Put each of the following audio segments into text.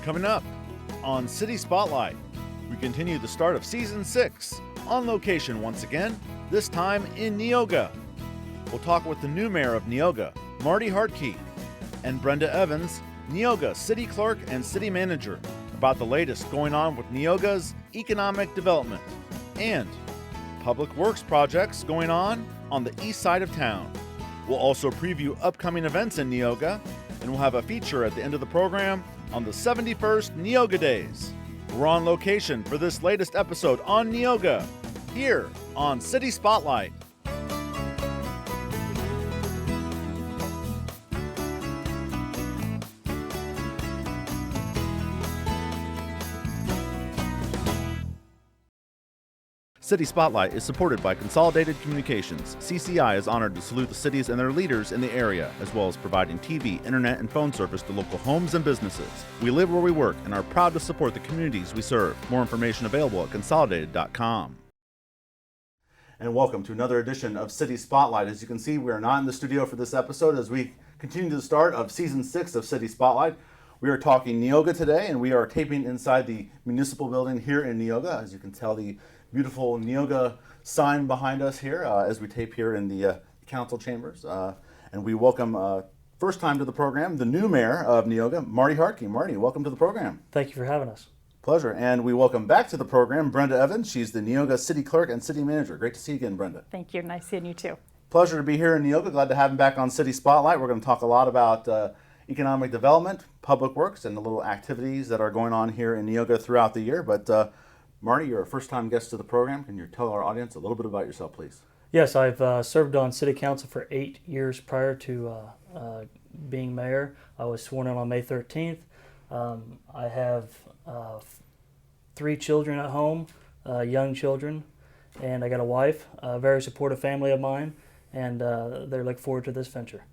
Coming up on City Spotlight, we continue the start of Season 6 on location once again, this time in Neoga. We'll talk with the new mayor of Neoga, Marty Hartke, and Brenda Evans, Neoga City Clerk and City Manager, about the latest going on with Neoga's economic development and public works projects going on the east side of town. We'll also preview upcoming events in Neoga, and we'll have a feature at the end of the program on the 71st Neoga Days. We're on location for this latest episode on Neoga, here on City Spotlight. City Spotlight is supported by Consolidated Communications. CCI is honored to salute the cities and their leaders in the area, as well as providing TV, internet, and phone service to local homes and businesses. We live where we work and are proud to support the communities we serve. More information available at consolidated.com. And welcome to another edition of City Spotlight. As you can see, we are not in the studio for this episode as we continue the start of Season 6 of City Spotlight. We are talking Neoga today, and we are taping inside the municipal building here in Neoga. As you can tell, the beautiful Neoga sign behind us here as we tape here in the council chambers. And we welcome, first time to the program, the new mayor of Neoga, Marty Hartke. Marty, welcome to the program. Thank you for having us. Pleasure. And we welcome back to the program Brenda Evans. She's the Neoga City Clerk and City Manager. Great to see you again, Brenda. Thank you. Nice seeing you too. Pleasure to be here in Neoga. Glad to have him back on City Spotlight. We're going to talk a lot about economic development, public works, and the little activities that are going on here in Neoga throughout the year. But Marty, you're a first-time guest to the program. Can you tell our audience a little bit about yourself, please? Yes, I've served on City Council for 8 years prior to being mayor. I was sworn in on May 13th. I have 3 children at home, young children, and I got a wife, a very supportive family of mine, and they look forward to this venture.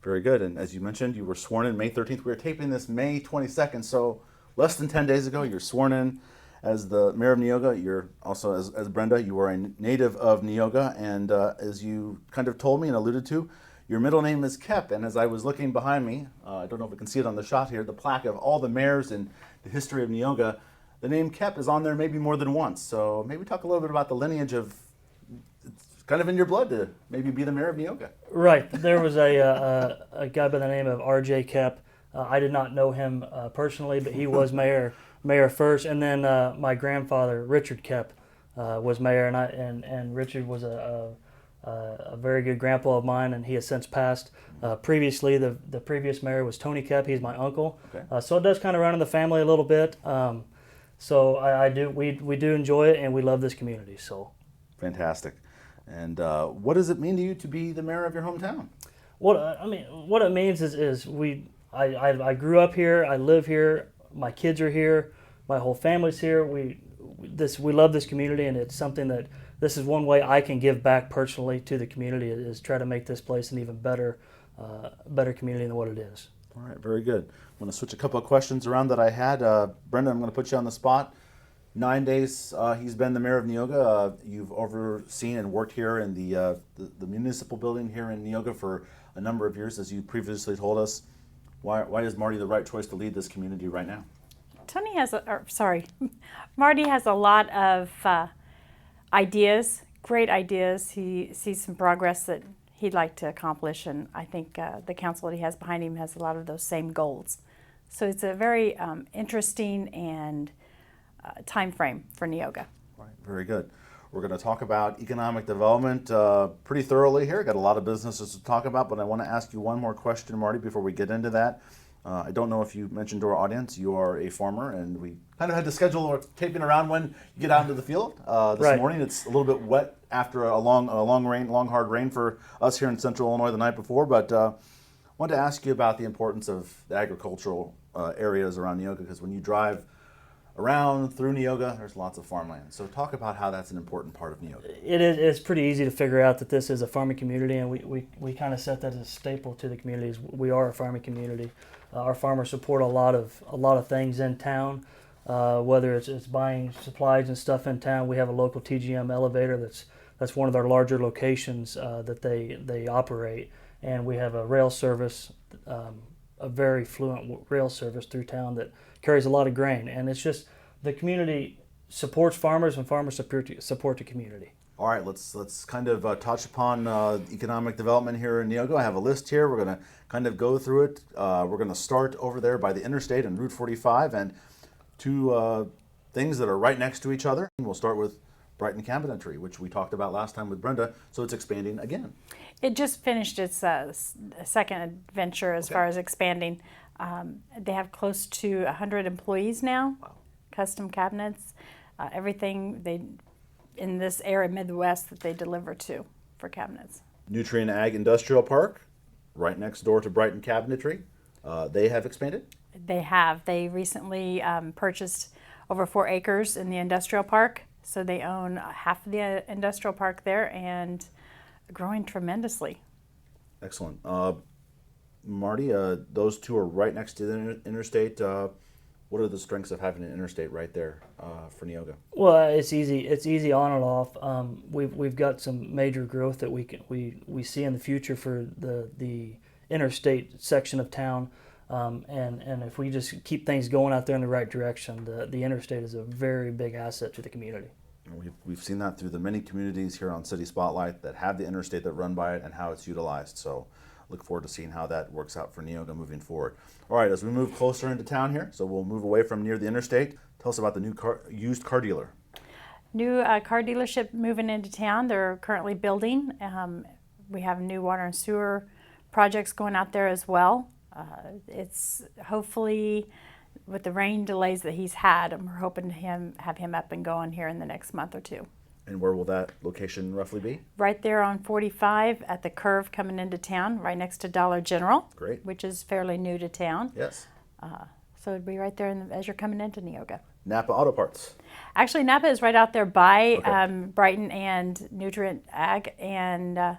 Very good. And as you mentioned, you were sworn in May 13th. We were taping this May 22nd, so less than 10 days ago, you're sworn in as the mayor of Neoga. You're also, as Brenda, you are a native of Neoga, and as you kind of told me and alluded to, your middle name is Kep. And as I was looking behind me, I don't know if we can see it on the shot here, the plaque of all the mayors in the history of Neoga, the name Kep is on there maybe more than once. So maybe talk a little bit about the lineage of, it's kind of in your blood to maybe be the mayor of Neoga. Right. There was a guy by the name of R.J. Kep. I did not know him personally, but he was mayor first, and then my grandfather Richard Kep was mayor, and Richard was a very good grandpa of mine, and he has since passed. Previously, the previous mayor was Tony Kep. He's my uncle. Okay. So it does kind of run in the family a little bit. So we do enjoy it, and we love this community. So fantastic. And what does it mean to you to be the mayor of your hometown? What it means is I grew up here. I live here. My kids are here. My whole family's here. We love this community, and it's something that this is one way I can give back personally to the community, is try to make this place an even better community than what it is. All right, very good. I'm going to switch a couple of questions around that I had. Brenda, I'm going to put you on the spot. 9 days he's been the mayor of Neoga. You've overseen and worked here in the municipal building here in Neoga for a number of years, as you previously told us. Why is Marty the right choice to lead this community right now? Marty has a lot of ideas, great ideas. He sees some progress that he'd like to accomplish, and I think the council that he has behind him has a lot of those same goals. So it's a very interesting and time frame for Neoga. Right, very good. We're going to talk about economic development pretty thoroughly here. Got a lot of businesses to talk about, but I want to ask you one more question, Marty, before we get into that. I don't know if you mentioned to our audience, you are a farmer, and we kind of had to schedule our taping around when you get out into the field. This morning it's a little bit wet after a long hard rain for us here in Central Illinois the night before, but I wanted to ask you about the importance of the agricultural areas around Neoga, because when you drive around through Neoga, there's lots of farmland. So talk about how that's an important part of Neoga. It's pretty easy to figure out that this is a farming community, and we kind of set that as a staple to the communities. We are a farming community. Our farmers support a lot of things in town, whether it's buying supplies and stuff in town. We have a local TGM elevator that's one of their larger locations that they operate, and we have a rail service a very fluent rail service through town that carries a lot of grain. And it's just the community supports farmers, and farmers support the community. All right, let's kind of touch upon economic development here in Neoga. I have a list here. We're going to kind of go through it. We're going to start over there by the interstate and Route 45, and two things that are right next to each other. We'll start with Brighton Cabinetry, which we talked about last time with Brenda, so it's expanding again. It just finished its second adventure as far as expanding. They have close to 100 employees now. Wow. Custom cabinets, everything they in this area, Midwest, that they deliver to for cabinets. Nutrient Ag Industrial Park, right next door to Brighton Cabinetry. They have expanded? They have. They recently purchased over 4 acres in the industrial park, so they own half of the industrial park there and growing tremendously. Excellent. Marty, those two are right next to the interstate. What are the strengths of having an interstate right there for Neoga? Well, it's easy. It's easy on and off. We've got some major growth that we see in the future for the interstate section of town, and if we just keep things going out there in the right direction, the interstate is a very big asset to the community. We've seen that through the many communities here on City Spotlight that have the interstate that run by it and how it's utilized. So look forward to seeing how that works out for Neoga moving forward. All right, as we move closer into town here, so we'll move away from near the interstate. Tell us about the new used car dealer. New car dealership moving into town. They're currently building. We have new water and sewer projects going out there as well. It's hopefully, with the rain delays that he's had, we're hoping to have him up and going here in the next month or two. And where will that location roughly be? Right there on 45 at the curve coming into town, right next to Dollar General. Great. Which is fairly new to town. Yes. So it'd be right there as you're coming into Neoga. Napa Auto Parts. Actually, Napa is right out there by Okay. Brighton and Nutrient Ag, and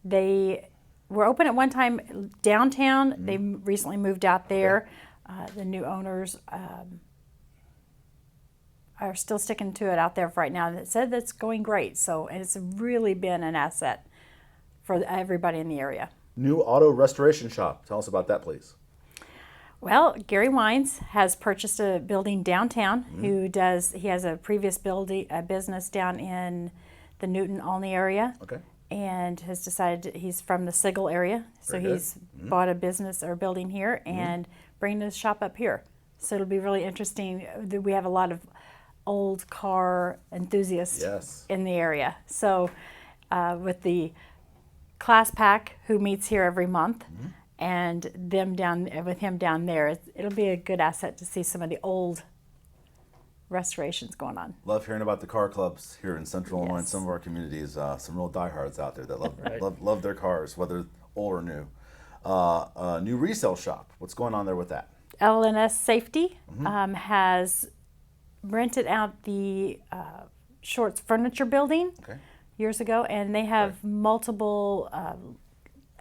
they were open at one time downtown. They recently moved out there. The new owners are still sticking to it out there for right now. And it said that's going great. So, and it's really been an asset for everybody in the area. New auto restoration shop. Tell us about that, please. Well, Gary Wines has purchased a building downtown. He has a previous business down in the Newton-Olney area. Okay. And has decided he's from the Sigel area. So Very good. he's bought a business or building here and bringing his shop up here. So it'll be really interesting. We have a lot of old car enthusiasts Yes. in the area. So with the class pack who meets here every month and them with him down there, it'll be a good asset to see some of the old restorations going on. Love hearing about the car clubs here in Central Illinois and Yes. some of our communities. Some real diehards out there that love, Right. love their cars, whether old or new. A new resale shop. What's going on there with that? LNS Safety has rented out the Shorts Furniture Building Okay. years ago, and they have multiple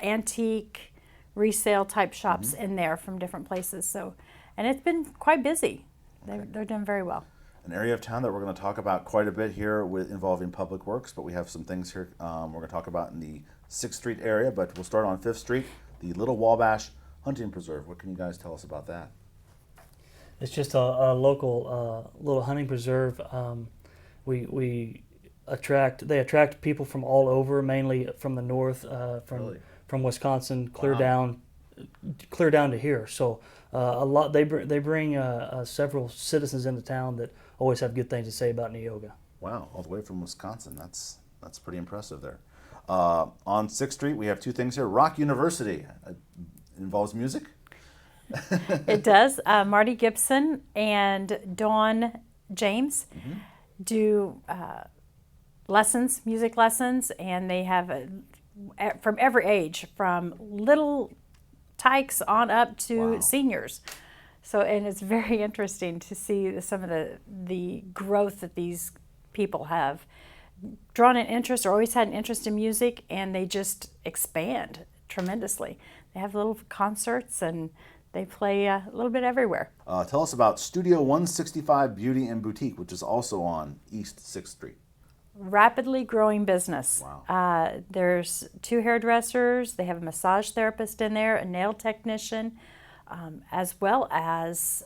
antique resale type shops in there from different places. So, and it's been quite busy. They're doing very well. An area of town that we're going to talk about quite a bit here with involving public works, but we have some things here we're going to talk about in the 6th Street area, but we'll start on 5th Street, the Little Wabash Hunting Preserve. What can you guys tell us about that? It's just a local little hunting preserve. They attract people from all over, mainly from the north, Really? from Wisconsin, clear Wow. down to here. So a lot they bring several citizens into town that always have good things to say about Neoga. Wow, all the way from Wisconsin. That's pretty impressive there. On 6th Street, we have two things here. Rock University. It involves music? It does. Marty Gibson and Dawn James do music lessons, and they have from every age, from little tykes on up to Wow. seniors. So, and it's very interesting to see some of the growth that these people have drawn an interest or always had an interest in music, and they just expand tremendously. They have little concerts and they play a little bit everywhere. Tell us about Studio 165 Beauty and Boutique, which is also on East 6th Street. Rapidly growing business. Wow. There's 2 hairdressers. They have a massage therapist in there, a nail technician, as well as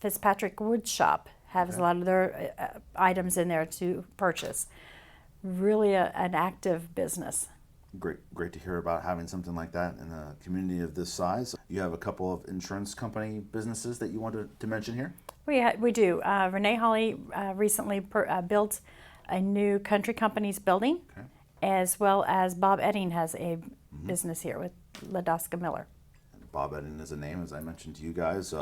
Fitzpatrick Wood Shop has a lot of their items in there to purchase. Really an active business. Great to hear about having something like that in a community of this size. You have a couple of insurance company businesses that you want to mention here? We do. Renee Hawley recently built a new country companies building, as well as Bob Edding has a business here with Ladosca Miller. Bob Edding is a name, as I mentioned to you guys.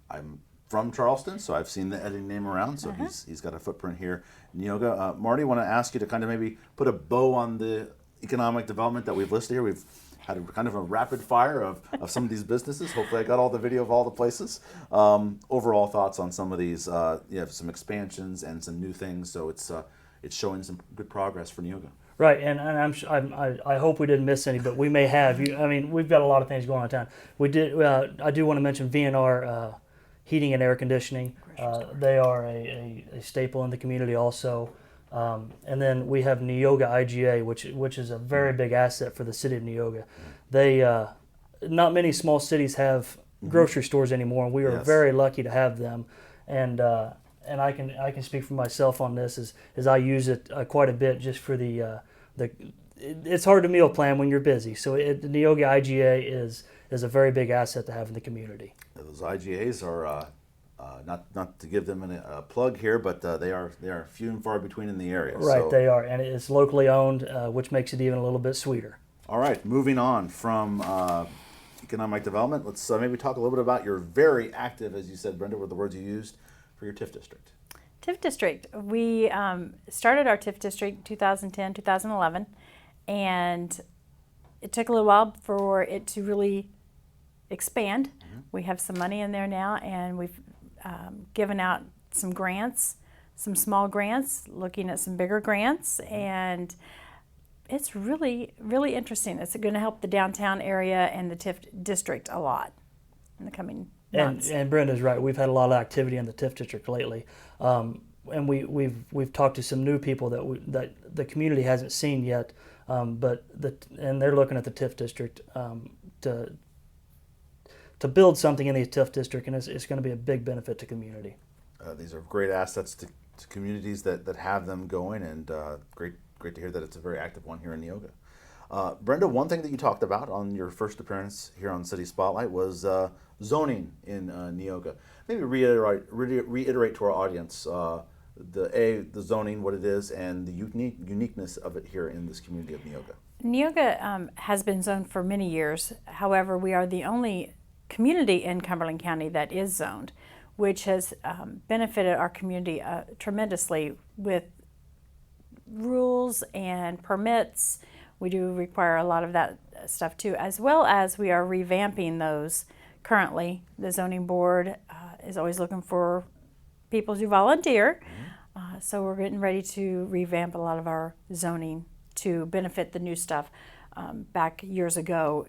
I'm from Charleston, so I've seen the Edding name around, so he's got a footprint here in Neoga. Marty, I want to ask you to kind of maybe put a bow on the economic development that we've listed here. We've had a kind of a rapid fire of some of these businesses. Hopefully I got all the video of all the places. Overall thoughts on some of these. You have some expansions and some new things, so it's showing some good progress for Neoga. Right, and I hope we didn't miss any, but we may have. I mean, we've got a lot of things going on in town. We did. I do want to mention V&R Heating and Air Conditioning. They are a staple in the community also. And then we have Neoga IGA, which is a very big asset for the city of Neoga. They not many small cities have grocery stores anymore, and we are very lucky to have them. And I can speak for myself on this as I use it quite a bit just for it's hard to meal plan when you're busy. So the Neoga IGA is a very big asset to have in the community. Those IGAs are not to give them a plug here, but they are few and far between in the area. Right, so. They are, and it's locally owned, which makes it even a little bit sweeter. All right, moving on from economic development, let's maybe talk a little bit about your very active, as you said, Brenda, were the words you used, for your TIF district. TIF district. We started our TIF district 2010, 2011, and it took a little while for it to really expand. We have some money in there now, and we've given out some grants, some small grants, looking at some bigger grants, and it's really, really interesting. It's going to help the downtown area and the TIF district a lot in the coming months. And Brenda's right. We've had a lot of activity in the TIF district lately, and we've talked to some new people that the community hasn't seen yet, and they're looking at the TIF district to build something in the TIF district, and it's going to be a big benefit to community. These are great assets to communities that have them going, and great to hear that it's a very active one here in Neoga. Brenda, one thing that you talked about on your first appearance here on City Spotlight was zoning in Neoga. Maybe reiterate to our audience the zoning, what it is, and the uniqueness of it here in this community of Neoga. Neoga has been zoned for many years. However, we are the only community in Cumberland County that is zoned, which has benefited our community tremendously with rules and permits. We do require a lot of that stuff too, as well as we are revamping those currently. The zoning board is always looking for people to volunteer, so we're getting ready to revamp a lot of our zoning to benefit the new stuff. Back years ago,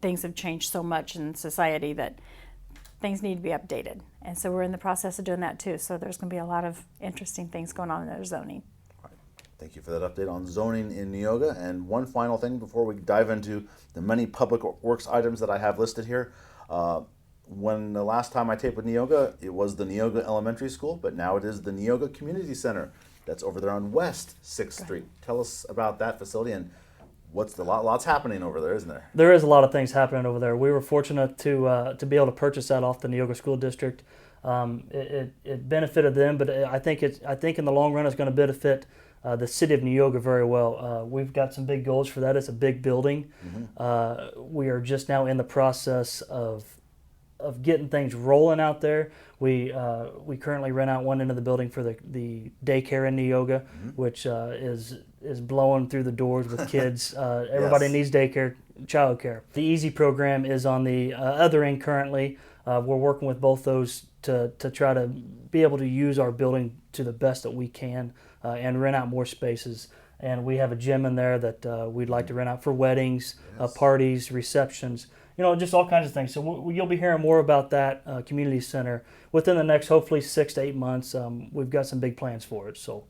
things have changed so much in society that things need to be updated. And so we're in the process of doing that too. So there's going to be a lot of interesting things going on in our zoning. All right. Thank you for that update on zoning in Neoga. And one final thing before we dive into the many public works items that I have listed here. When the last time I taped with Neoga, it was the Neoga Elementary School, but now it is the Neoga Community Center that's over there on West 6th Street. Tell us about that facility and lots happening over there, isn't there? There is a lot of things happening over there. We were fortunate to be able to purchase that off the Neoga School District. It benefited them, but I think in the long run it's going to benefit the city of Neoga very well. We've got some big goals for that. It's a big building. We are just now in the process of getting things rolling out there. We currently rent out one end of the building for the daycare in Neoga, which is blowing through the doors with kids. Everybody needs daycare, childcare. The Easy program is on the other end currently. We're working with both those to try to be able to use our building to the best that we can and rent out more spaces. And we have a gym in there that we'd like to rent out for weddings, parties, receptions, just all kinds of things. So you'll be hearing more about that community center within the next, hopefully, 6 to 8 months. We've got some big plans for it. So,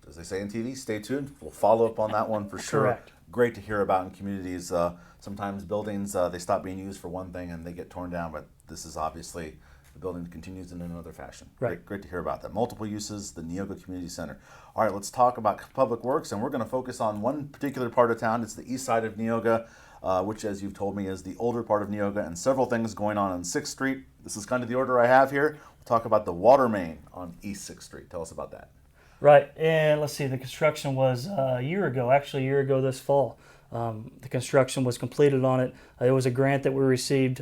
as they say in TV, stay tuned. We'll follow up on that one for sure. Correct. Great to hear about in communities Sometimes buildings, they stop being used for one thing and they get torn down, but this is obviously, the building continues in another fashion. Right. Great to hear about that. Multiple uses, the Neoga Community Center. All right, let's talk about Public Works, and we're going to focus on one particular part of town. It's the east side of Neoga, which, as you've told me, is the older part of Neoga, and several things going on 6th Street. This is kind of the order I have here. We'll talk about the water main on East 6th Street. Tell us about that. Right, and let's see, the construction was a year ago this fall. The construction was completed on it. It was a grant that we received,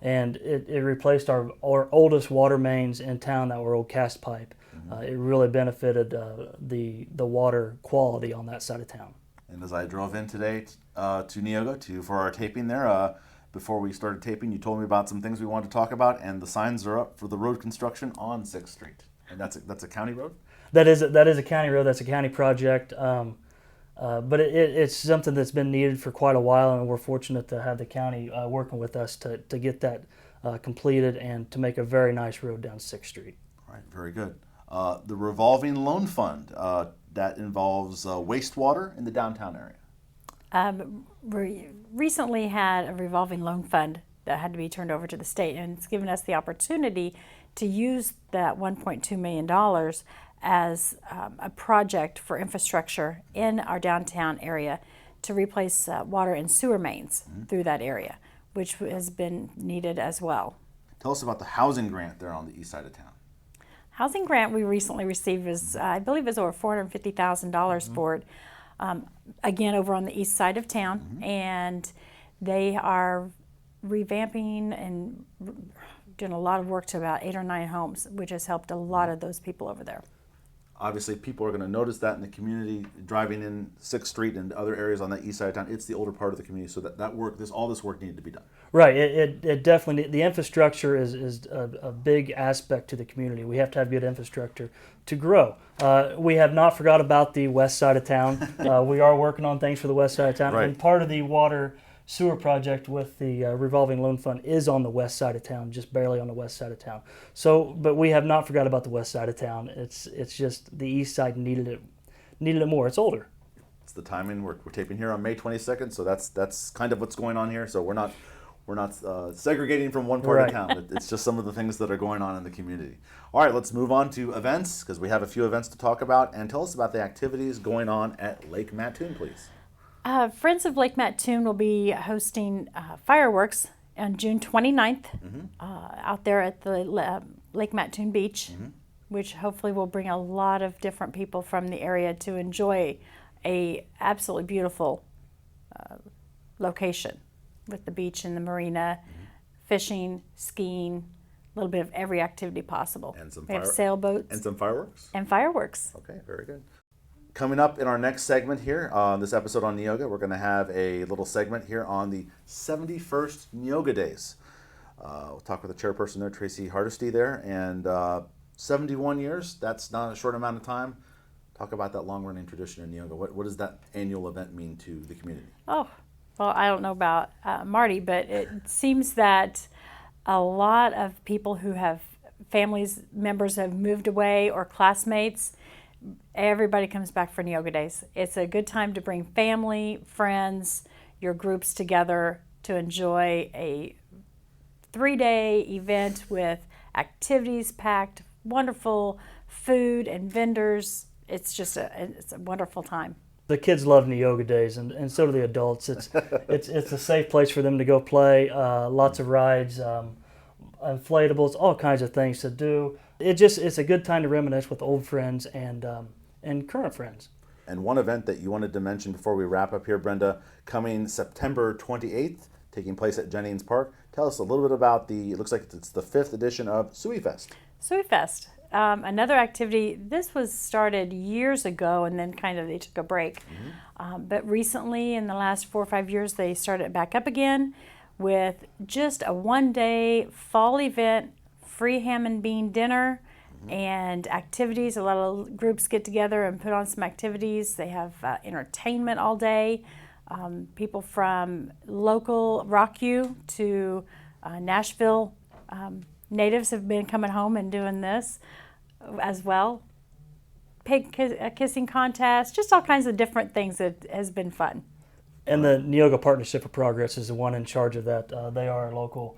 and it replaced our oldest water mains in town that were old cast pipe. It really benefited the water quality on that side of town. And as I drove in today to Neoga for our taping there, before we started taping, you told me about some things we wanted to talk about, and the signs are up for the road construction on 6th Street. And that's a county road? That is a county road. That's a county project. But it's something that's been needed for quite a while, and we're fortunate to have the county working with us to get that completed and to make a very nice road down 6th Street. All right, very good. The revolving loan fund, that involves wastewater in the downtown area. We recently had a revolving loan fund that had to be turned over to the state, and it's given us the opportunity to use that $1.2 million as a project for infrastructure in our downtown area to replace water and sewer mains through that area, which has been needed as well. Tell us about the housing grant there on the east side of town. Housing grant we recently received was, I believe, over $450,000 for it. Again, over on the east side of town, and they are revamping and doing a lot of work to about 8 or 9 homes, which has helped a lot of those people over there. Obviously, people are going to notice that in the community, driving in 6th Street and other areas on the east side of town. It's the older part of the community, so all this work needed to be done. Right. It definitely, the infrastructure is a big aspect to the community. We have to have good infrastructure to grow. We have not forgot about the west side of town. We are working on things for the west side of town. Right. And part of the water sewer project with the revolving loan fund is on the west side of town, just barely on the west side of town. So, but we have not forgot about the west side of town. It's just the east side needed it more. It's older. It's the timing. We're taping here on May 22nd, so that's kind of what's going on here. So we're not segregating from one part of town. It's just some of the things that are going on in the community. All right, let's move on to events, because we have a few events to talk about. And tell us about the activities going on at Lake Mattoon, please. Friends of Lake Mattoon will be hosting fireworks on June 29th out there at the Lake Mattoon Beach, which hopefully will bring a lot of different people from the area to enjoy a absolutely beautiful location with the beach and the marina, fishing, skiing, a little bit of every activity possible. And we have sailboats. And some fireworks? And fireworks. Okay, very good. Coming up in our next segment here, this episode on Neoga, we're going to have a little segment here on the 71st Neoga Days. We'll talk with the chairperson there, Tracy Hartke there, and 71 years, that's not a short amount of time. Talk about that long-running tradition in Neoga. What does that annual event mean to the community? Oh, well, I don't know about Marty, but it seems that a lot of people who have members have moved away, or classmates, everybody comes back for Neoga Days. It's a good time to bring family, friends, your groups together to enjoy a 3-day event with activities packed, wonderful food and vendors. It's a wonderful time. The kids love Neoga Days, and so do the adults. It's a safe place for them to go play. Lots of rides, inflatables, all kinds of things to do. It's a good time to reminisce with old friends and current friends. And one event that you wanted to mention before we wrap up here, Brenda, coming September 28th, taking place at Jennings Park. Tell us a little bit about it looks like it's the 5th edition of Suey Fest. Suey Fest, another activity. This was started years ago, and then they took a break. But recently, in the last 4 or 5 years, they started it back up again with just a 1-day fall event, free ham and bean dinner, and activities. A lot of groups get together and put on some activities. They have entertainment all day. People from local Rock U to Nashville natives have been coming home and doing this as well. Pig kissing contest, just all kinds of different things that has been fun. And the Neoga Partnership for Progress is the one in charge of that. They are a local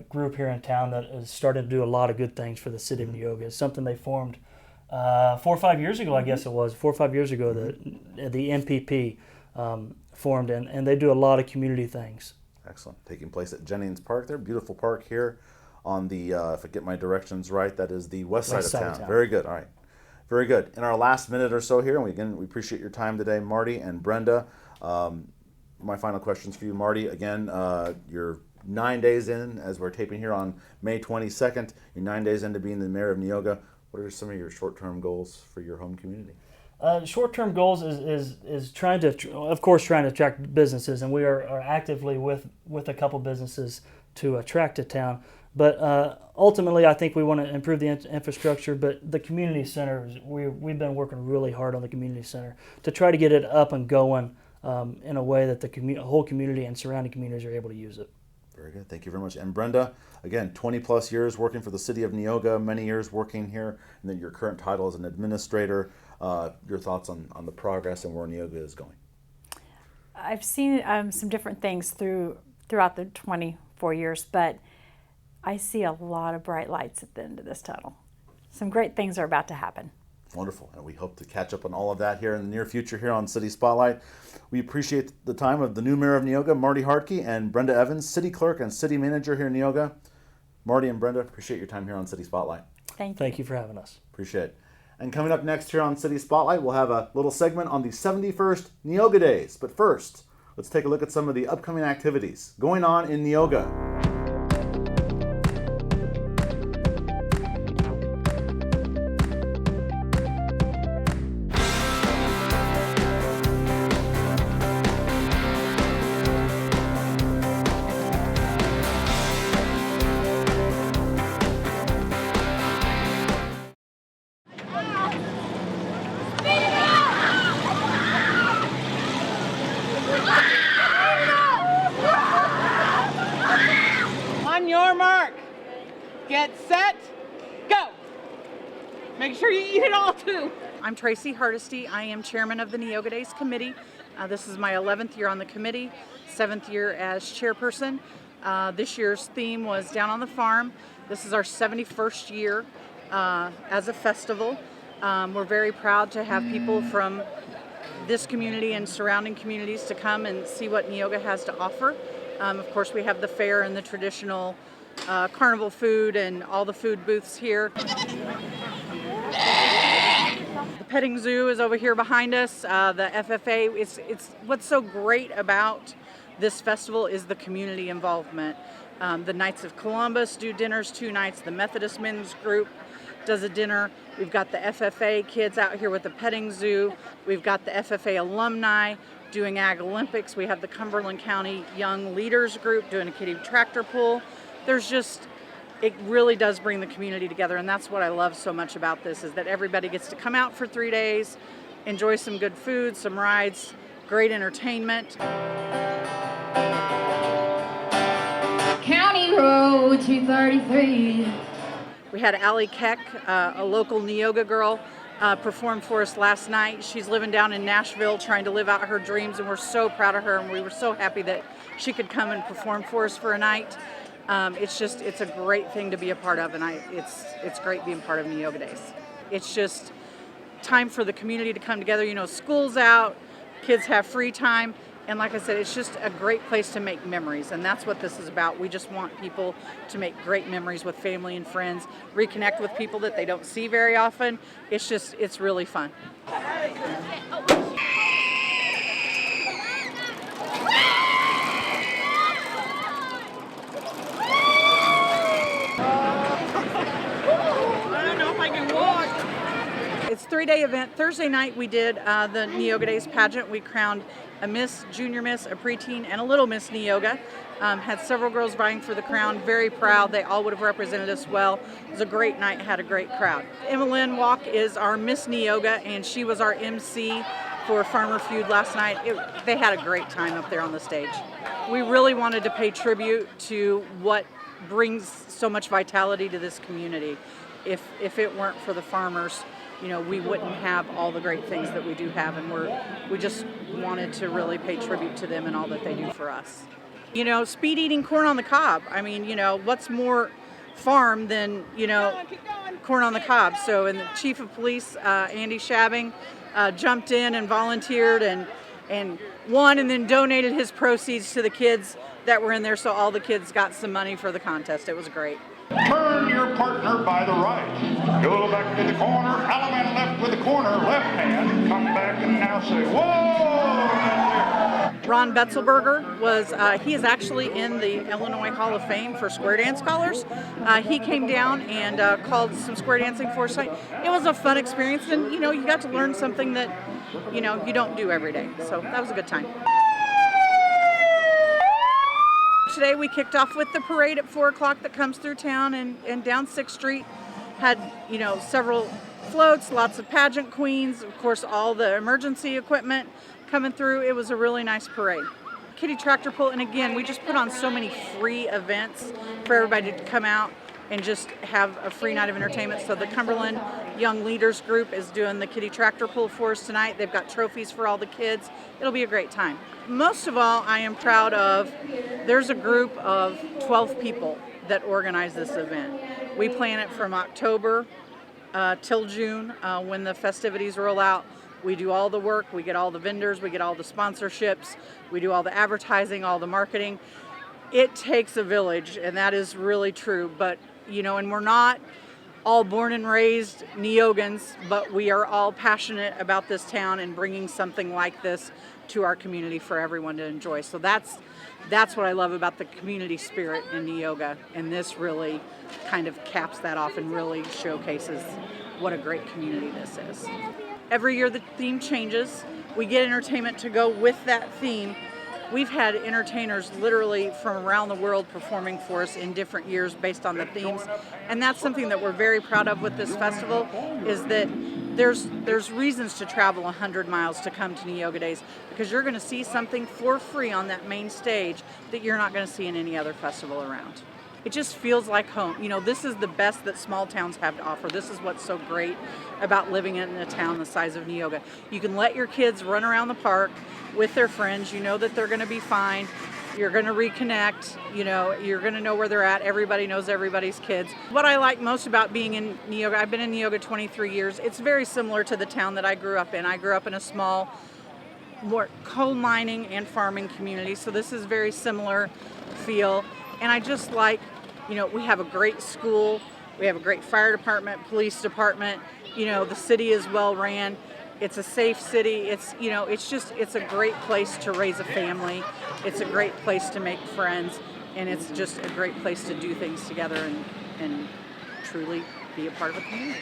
group here in town that has started to do a lot of good things for the city of Neoga. It's something they formed 4 or 5 years ago, I guess it was. 4 or 5 years ago, the MPP formed, and they do a lot of community things. Excellent. Taking place at Jennings Park there. Beautiful park here on the, if I get my directions right, that is the west side of town. Very good. All right. Very good. In our last minute or so here, and we appreciate your time today, Marty and Brenda. My final questions for you, Marty. Again, you're 9 days in, as we're taping here on May 22nd. You're 9 days into being the mayor of Neoga. What are some of your short-term goals for your home community? Short-term goals is trying to attract businesses, and we are actively with a couple businesses to attract to town. But ultimately, I think we want to improve the infrastructure. But the community center, we've been working really hard on the community center to try to get it up and going in a way that the whole community and surrounding communities are able to use it. Very good. Thank you very much. And Brenda, again, 20 plus years working for the city of Neoga, many years working here, and then your current title as an administrator. Your thoughts on the progress and where Neoga is going? I've seen some different things throughout the 24 years, but I see a lot of bright lights at the end of this tunnel. Some great things are about to happen. Wonderful, and we hope to catch up on all of that here in the near future here on City Spotlight. We appreciate the time of the new mayor of Neoga, Marty Hartke, and Brenda Evans, city clerk and city manager here in Neoga. Marty and Brenda, appreciate your time here on City Spotlight. Thank you for having us. Appreciate it. And coming up next here on City Spotlight, we'll have a little segment on the 71st Neoga Days. But first, let's take a look at some of the upcoming activities going on in Neoga. On your mark, get set, go. Make sure you eat it all too. I'm Tracy Hartke. I am chairman of the Neoga Days committee. This is my 11th year on the committee, 7th year as chairperson. This year's theme was Down on the Farm. This is our 71st year as a festival. We're very proud to have people from this community and surrounding communities to come and see what Neoga has to offer. Of course, we have the fair and the traditional carnival food and all the food booths here. The petting zoo is over here behind us. The FFA, it's what's so great about this festival is the community involvement. The Knights of Columbus do dinners 2 nights. The Methodist Men's Group does a dinner. We've got the FFA kids out here with the petting zoo. We've got the FFA alumni doing Ag Olympics. We have the Cumberland County Young Leaders Group doing a kiddie tractor pull. It really does bring the community together, and that's what I love so much about this, is that everybody gets to come out for 3 days, enjoy some good food, some rides, great entertainment. County Road 233. We had Allie Keck, a local Neoga girl, perform for us last night. She's living down in Nashville trying to live out her dreams, and we're so proud of her, and we were so happy that she could come and perform for us for a night. It's a great thing to be a part of, and it's great being part of Neoga Days. It's just time for the community to come together. You know, school's out, kids have free time, and like I said, it's just a great place to make memories, and that's what this is about. We just want people to make great memories with family and friends, reconnect with people that they don't see very often. It's really fun. It's a 3-day event. Thursday night we did the Neoga Days pageant. We crowned a Miss, Junior Miss, a preteen, and a Little Miss Neoga. Had several girls vying for the crown. Very proud. They all would have represented us well. It was a great night. Had a great crowd. Emma Lynn Walk is our Miss Neoga, and she was our MC for Farmer Feud last night. They had a great time up there on the stage. We really wanted to pay tribute to what brings so much vitality to this community. If it weren't for the farmers, we wouldn't have all the great things that we do have, and we just wanted to really pay tribute to them and all that they do for us. Speed eating corn on the cob. I mean, what's more farm than, corn on the cob? So, and the chief of police, Andy Shabbing, jumped in and volunteered and won, and then donated his proceeds to the kids that were in there, so all the kids got some money for the contest. It was great. Turn your partner by the right. Go back to the corner. Allemande left with the corner. Left hand. Come back and now say, whoa! Ron Betzelberger he is actually in the Illinois Hall of Fame for square dance callers. He came down and called some square dancing for us. It was a fun experience, and you got to learn something that you don't do every day. So that was a good time. Today we kicked off with the parade at 4 o'clock that comes through town and down 6th Street. Had, several floats, lots of pageant queens, of course all the emergency equipment coming through. It was a really nice parade. Kitty tractor pull, and again, we just put on so many free events for everybody to come out and just have a free night of entertainment. So the Cumberland Young Leaders Group is doing the kitty tractor pull for us tonight. They've got trophies for all the kids. It'll be a great time. Most of all, I am proud of, there's a group of 12 people that organize this event. We plan it from October till June when the festivities roll out. We do all the work, we get all the vendors, we get all the sponsorships, we do all the advertising, all the marketing. It takes a village, and that is really true, but and we're not all born and raised Neogans, but we are all passionate about this town and bringing something like this to our community for everyone to enjoy. So that's what I love about the community spirit in Neoga, and this really kind of caps that off and really showcases what a great community this is. Every year the theme changes. We get entertainment to go with that theme. We've had entertainers literally from around the world performing for us in different years based on the themes, and that's something that we're very proud of with this festival, is that there's reasons to travel 100 miles to come to Neoga Days, because you're going to see something for free on that main stage that you're not going to see in any other festival around. It just feels like home. This is the best that small towns have to offer. This is what's so great about living in a town the size of Neoga. You can let your kids run around the park with their friends. You know that they're going to be fine. You're going to reconnect. You're going to know where they're at. Everybody knows everybody's kids. What I like most about being in Neoga, I've been in Neoga 23 years. It's very similar to the town that I grew up in. I grew up in a small, more coal mining and farming community, so this is very similar feel. And I just like, we have a great school, we have a great fire department, police department, the city is well ran. It's a safe city. It's a great place to raise a family. It's a great place to make friends, and it's just a great place to do things together and truly be a part of a community.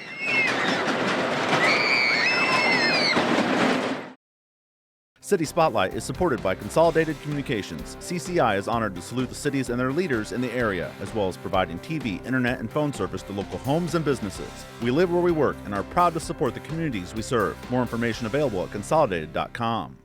City Spotlight is supported by Consolidated Communications. CCI is honored to salute the cities and their leaders in the area, as well as providing TV, internet, and phone service to local homes and businesses. We live where we work and are proud to support the communities we serve. More information available at consolidated.com.